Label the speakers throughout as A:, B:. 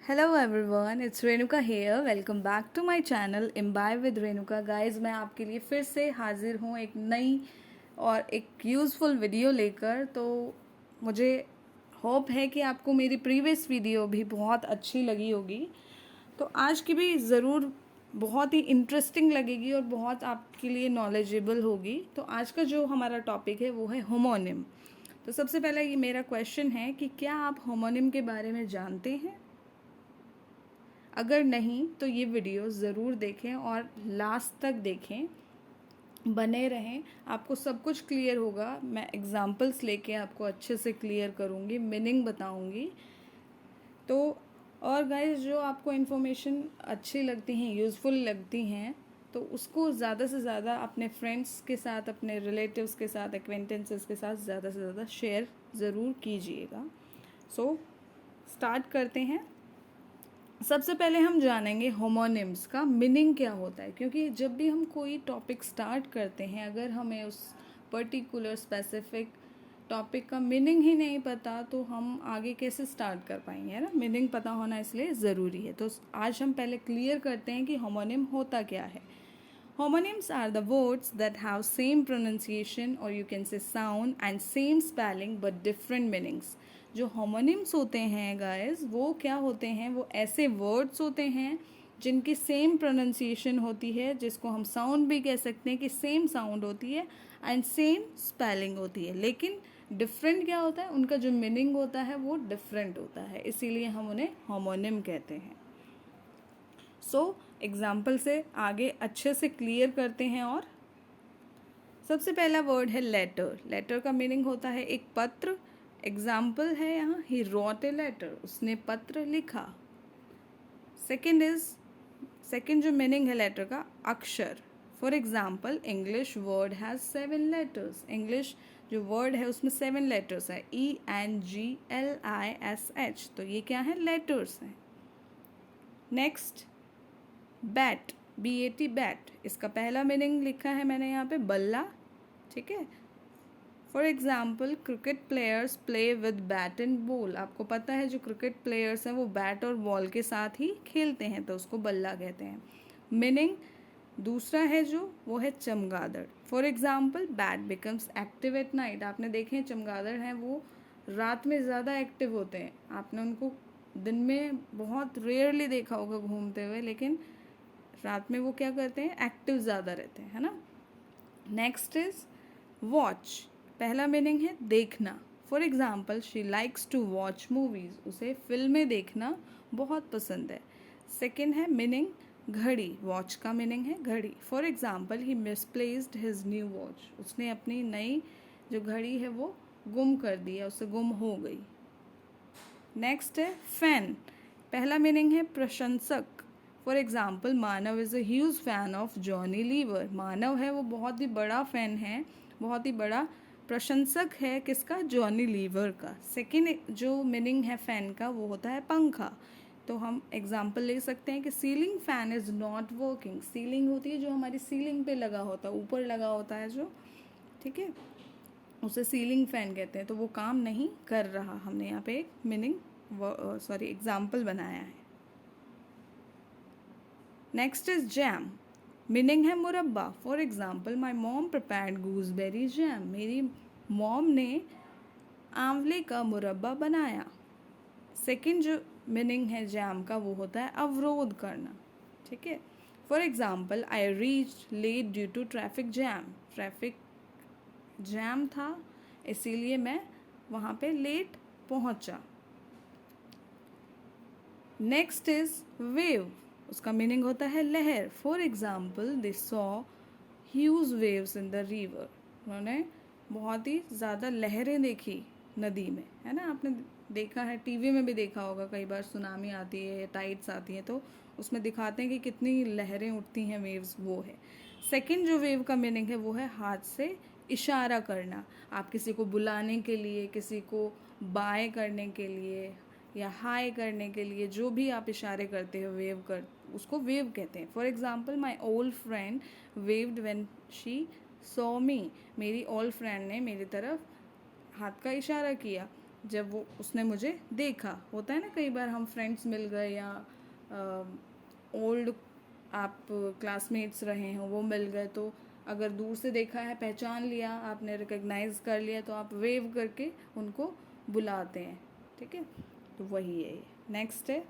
A: Hello everyone, it's Renuka here. Welcome back to my channel imbibe with Renuka. Guys, मैं आपके लिए फिर से हाजिर हूँ एक नई और एक यूज़फुल वीडियो लेकर। तो मुझे होप है कि आपको मेरी प्रीवियस वीडियो भी बहुत अच्छी लगी होगी, तो आज की भी ज़रूर बहुत ही इंटरेस्टिंग लगेगी और बहुत आपके लिए नॉलेजेबल होगी। तो आज का जो हमारा टॉपिक है वो है होमोनिम। तो सबसे पहला ये मेरा क्वेश्चन है कि क्या आप होमोनिम के बारे में जानते हैं? अगर नहीं तो ये वीडियो ज़रूर देखें और लास्ट तक देखें, बने रहें। आपको सब कुछ क्लियर होगा। मैं एग्जांपल्स लेके आपको अच्छे से क्लियर करूँगी, मीनिंग बताऊँगी। तो और गाइस, जो आपको इन्फॉर्मेशन अच्छी लगती हैं, यूज़फुल लगती हैं, तो उसको ज़्यादा से ज़्यादा अपने फ्रेंड्स के साथ, अपने रिलेटिव्स के साथ, एक्वेंटेंसेस के साथ ज़्यादा से ज़्यादा शेयर ज़रूर कीजिएगा। सो स्टार्ट करते हैं। सबसे पहले हम जानेंगे होमोनिम्स का मीनिंग क्या होता है, क्योंकि जब भी हम कोई टॉपिक स्टार्ट करते हैं, अगर हमें उस पर्टिकुलर स्पेसिफिक टॉपिक का मीनिंग ही नहीं पता तो हम आगे कैसे स्टार्ट कर पाएंगे, है ना। मीनिंग पता होना इसलिए ज़रूरी है। तो आज हम पहले क्लियर करते हैं कि होमोनिम होता क्या है। Homonyms are the words that have same pronunciation or you can say sound and same spelling but different meanings. जो homonyms होते हैं guys, वो क्या होते हैं? वो ऐसे words होते हैं जिनकी सेम प्रोनाउंसिएशन होती है, जिसको हम साउंड भी कह सकते हैं कि सेम साउंड होती है एंड सेम स्पेलिंग होती है, लेकिन डिफरेंट क्या होता है? उनका जो मीनिंग होता है वो डिफरेंट होता है, इसीलिए हम उन्हें होमोनिम कहते हैं। एग्जाम्पल से आगे अच्छे से क्लियर करते हैं। और सबसे पहला वर्ड है लेटर। लेटर का मीनिंग होता है एक पत्र। एग्जाम्पल है यहाँ, ही रोट ए लेटर, उसने पत्र लिखा। सेकेंड जो मीनिंग है लेटर का, अक्षर। For example, English word has 7 letters. English जो वर्ड है उसमें 7 लेटर्स है, ENGLISH। तो ये क्या है? लेटर्स हैं। Next, bat, BAT, bat. इसका पहला मीनिंग लिखा है मैंने यहाँ पे, बल्ला। ठीक है। For example, cricket players play with bat and ball. आपको पता है जो क्रिकेट प्लेयर्स हैं वो बैट और बॉल के साथ ही खेलते हैं, तो उसको बल्ला कहते हैं। मीनिंग दूसरा है जो, वो है चमगादड़। For example, bat becomes active at night. आपने देखे हैं चमगादड़ हैं वो रात में ज़्यादा एक्टिव होते हैं। आपने उनको दिन में बहुत रेयरली देखा होगा घूमते हुए, लेकिन रात में वो क्या करते हैं? एक्टिव ज़्यादा रहते हैं, है ना। Next is watch. पहला मीनिंग है देखना। For example, she likes to watch movies. उसे फिल्में देखना बहुत पसंद है। सेकेंड है मीनिंग घड़ी। वॉच का मीनिंग है घड़ी। For example, he misplaced his new watch. उसने अपनी नई जो घड़ी है वो गुम कर दी है, उससे गुम हो गई। नेक्स्ट है फैन। पहला मीनिंग है प्रशंसक। For example, Manav is a huge fan of Johnny Lever. Manav है वो बहुत ही बड़ा फैन है, बहुत ही बड़ा प्रशंसक है किसका? जॉनी लीवर का। सेकेंड जो मीनिंग है फैन का वो होता है पंखा। तो हम एग्जाम्पल ले सकते हैं कि ceiling fan is not working. Ceiling होती है जो हमारी सीलिंग पे लगा होता है, ऊपर लगा होता है जो, ठीक है, उसे सीलिंग फैन कहते हैं, तो वो काम नहीं कर रहा। हमने यहाँ पे एक मीनिंग एग्जाम्पल बनाया है। Next is jam. मीनिंग है मुरब्बा। For example, my mom prepared gooseberry jam. मेरी मॉम ने आंवले का मुरब्बा बनाया। सेकेंड जो मीनिंग है जैम का वो होता है अवरोध करना। ठीक है। For example, I reach late due to traffic jam. Traffic jam था इसीलिए मैं वहाँ पे लेट पहुँचा। Next is wave. उसका मीनिंग होता है लहर। For example, they saw huge waves in the river. उन्होंने बहुत ही ज़्यादा लहरें देखी नदी में, है ना। आपने देखा है, टीवी में भी देखा होगा कई बार, सुनामी आती है, टाइड्स आती हैं, तो उसमें दिखाते हैं कि कितनी लहरें उठती हैं, वेव्स, वो है। सेकेंड जो वेव का मीनिंग है वो है हाथ से इशारा करना। आप किसी को बुलाने के लिए, किसी को बाय करने के लिए या हाय करने के लिए जो भी आप इशारे करते हो, वेव कर, उसको वेव कहते हैं। For example, my old friend waived when she saw me. मेरी ओल्ड फ्रेंड ने मेरी तरफ हाथ का इशारा किया। जब वो उसने मुझे देखा। होता है ना कई बार हम फ्रेंड्स मिल गए या ओल्ड आप क्लासमेट्स रहे हो वो मिल गए, तो अगर दूर से देखा है, पहचान लिया, आपने रिकग्नाइज कर लिया, तो आप वेव करके उनको बुलाते हैं। ठीक है, तो वही है। नेक्स्ट है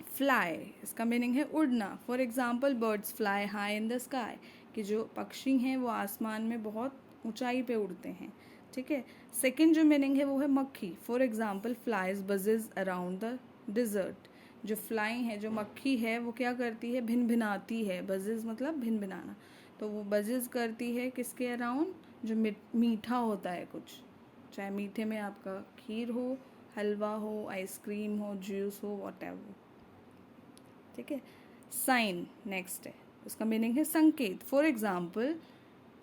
A: फ्लाई। इसका मीनिंग है उड़ना। For example birds fly high in the sky, कि जो पक्षी हैं वो आसमान में बहुत ऊंचाई पे उड़ते हैं। ठीक है। सेकंड जो मीनिंग है वो है मक्खी। For example flies buzzes around the desert. जो फ्लाई है, जो मक्खी है, वो क्या करती है, भिन भिनाती है। बजेज मतलब भिन भिनाना, तो वो बजेज करती है किसके अराउंड, जो मीठा होता है कुछ, चाहे मीठे में आपका खीर हो, हलवा हो, आइसक्रीम हो, जूस हो, वॉटएवर। ठीक है। साइन नेक्स्ट है, उसका मीनिंग है संकेत। For example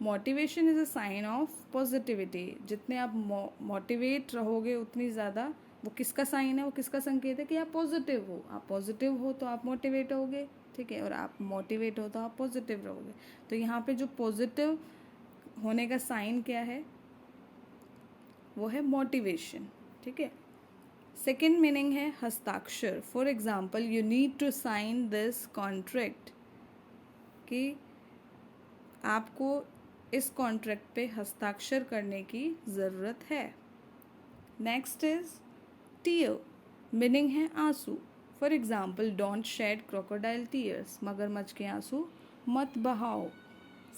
A: motivation is a sign of positivity. जितने आप मोटिवेट रहोगे उतनी ज़्यादा, वो किसका साइन है, वो किसका संकेत है कि आप पॉजिटिव हो। आप पॉजिटिव हो तो आप मोटिवेट होगे। ठीक है, और आप मोटिवेट हो तो आप पॉजिटिव रहोगे। तो यहाँ पे जो पॉजिटिव होने का साइन क्या है, वो है मोटिवेशन। ठीक है। सेकेंड मीनिंग है हस्ताक्षर। For example you need to sign this contract, कि आपको इस कॉन्ट्रैक्ट पे हस्ताक्षर करने की ज़रूरत है। Next is tier. मीनिंग है आंसू। For example don't shed crocodile tears, मगरमच्छ के आंसू मत बहाओ।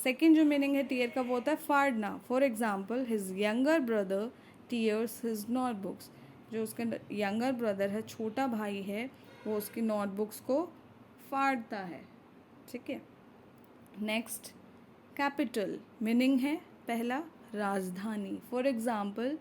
A: सेकेंड जो मीनिंग है टीयर का वो होता है फाड़ना। For example his younger brother tears his notebooks. जो उसका यंगर ब्रदर है, छोटा भाई है, वो उसकी नोटबुक्स को फाड़ता है। ठीक है। Next capital. मीनिंग है पहला राजधानी। For example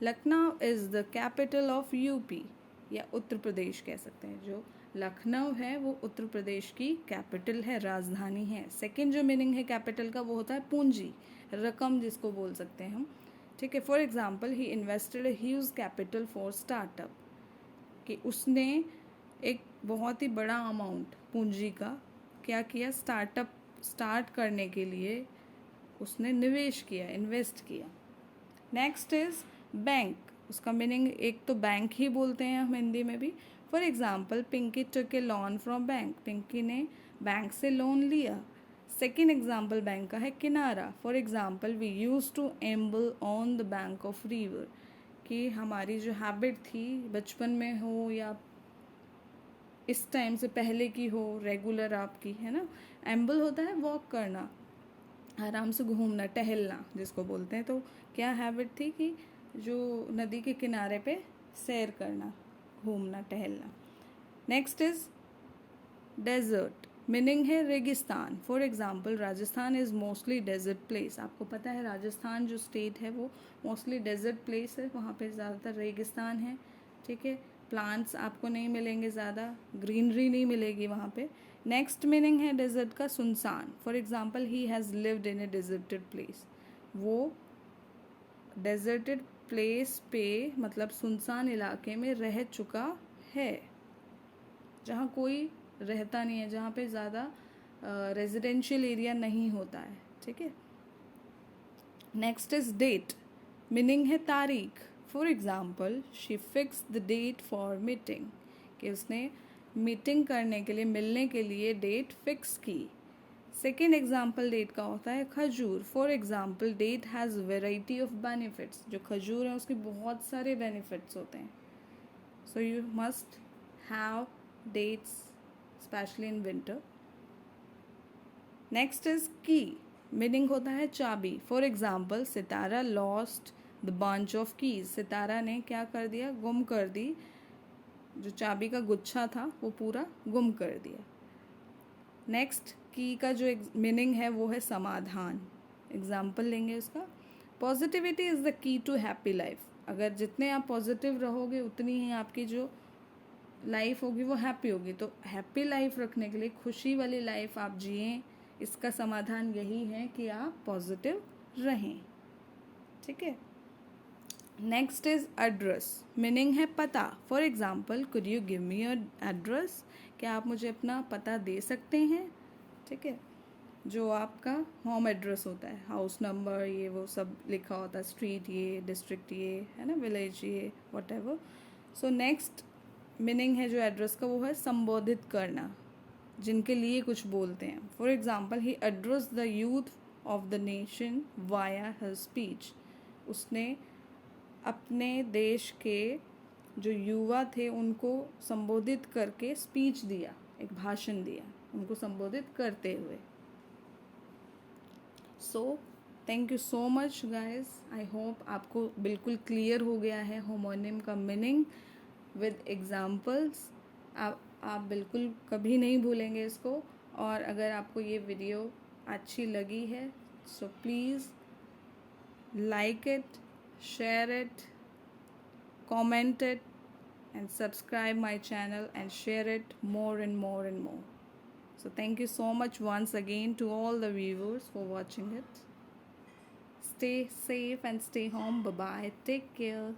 A: Lucknow is the capital of UP, या उत्तर प्रदेश कह सकते हैं। जो लखनऊ है वो उत्तर प्रदेश की कैपिटल है, राजधानी है। सेकंड जो मीनिंग है कैपिटल का वो होता है पूंजी, रकम जिसको बोल सकते हैं हम। ठीक है। For example he invested huge capital for startup, कि उसने एक बहुत ही बड़ा अमाउंट पूंजी का क्या किया, स्टार्टअप स्टार्ट करने के लिए उसने निवेश किया, इन्वेस्ट किया। Next is bank. उसका मीनिंग एक तो बैंक ही बोलते हैं हम हिंदी में भी। For example Pinky took a loan from bank, Pinky ने बैंक से लोन लिया। सेकेंड एग्जाम्पल बैंक का है किनारा। For example we use to amble on the bank of river, कि हमारी जो हैबिट थी बचपन में हो या इस टाइम से पहले की हो, रेगुलर आपकी, है ना। एम्बल होता है वॉक करना, आराम से घूमना, टहलना जिसको बोलते हैं। तो क्या हैबिट थी कि जो नदी के किनारे पे सैर करना, घूमना, टहलना। Next is desert. मीनिंग है रेगिस्तान। For example Rajasthan is mostly desert place. आपको पता है राजस्थान जो स्टेट है वो मोस्टली डेजर्ट प्लेस है, वहाँ पे ज़्यादातर रेगिस्तान है। ठीक है। प्लांट्स आपको नहीं मिलेंगे, ज़्यादा ग्रीनरी नहीं मिलेगी वहाँ पे। नेक्स्ट मीनिंग है डेजर्ट का सुनसान। For example he has lived in A deserted place. वो डेजर्टेड प्लेस पे मतलब सुनसान इलाके में रह चुका है, जहाँ कोई रहता नहीं है, जहाँ पे ज़्यादा रेजिडेंशियल एरिया नहीं होता है। ठीक है। Next is date. मीनिंग है तारीख। For example she fix the date for meeting, कि उसने मीटिंग करने के लिए, मिलने के लिए डेट फिक्स की। सेकेंड एग्जाम्पल डेट का होता है खजूर। For example date has variety of benefits. जो खजूर है उसके बहुत सारे बेनिफिट्स होते हैं, so you must have dates especially in winter. Next is key. Meaning होता है चाबी। For example Sitara lost the bunch of keys. सितारा ने क्या कर दिया, गुम कर दी, जो चाबी का गुच्छा था वो पूरा गुम कर दिया। नेक्स्ट की का जो मीनिंग है वो है समाधान। एग्जाम्पल लेंगे उसका, positivity is the key to happy life. अगर जितने आप पॉजिटिव रहोगे उतनी ही आपकी जो लाइफ होगी वो हैप्पी होगी। तो हैप्पी लाइफ रखने के लिए, खुशी वाली लाइफ आप जिएं, इसका समाधान यही है कि आप पॉजिटिव रहें। ठीक है। Next is address. मीनिंग है पता। For example could you give me your address, क्या आप मुझे अपना पता दे सकते हैं। ठीक है। जो आपका होम एड्रेस होता है, हाउस नंबर ये वो सब लिखा होता है, स्ट्रीट ये, डिस्ट्रिक्ट ये है ना, विलेज ये, what ever. So next meaning है जो एड्रेस का, वो है संबोधित करना, जिनके लिए कुछ बोलते हैं। For example, he address the youth of the nation via her speech. उसने अपने देश के जो युवा थे उनको संबोधित करके स्पीच दिया, एक भाषण दिया उनको संबोधित करते हुए। So thank you so much guys, I hope आपको बिल्कुल क्लियर हो गया है होमोनिम का मीनिंग विद एग्जाम्पल्स। आप बिल्कुल कभी नहीं भूलेंगे इसको। और अगर आपको ये वीडियो अच्छी लगी है so please like it, share it, comment it, and subscribe my channel and share it more and more and more. So thank you so much once again to all the viewers for watching it. Stay safe and stay home. Bye bye. Take care.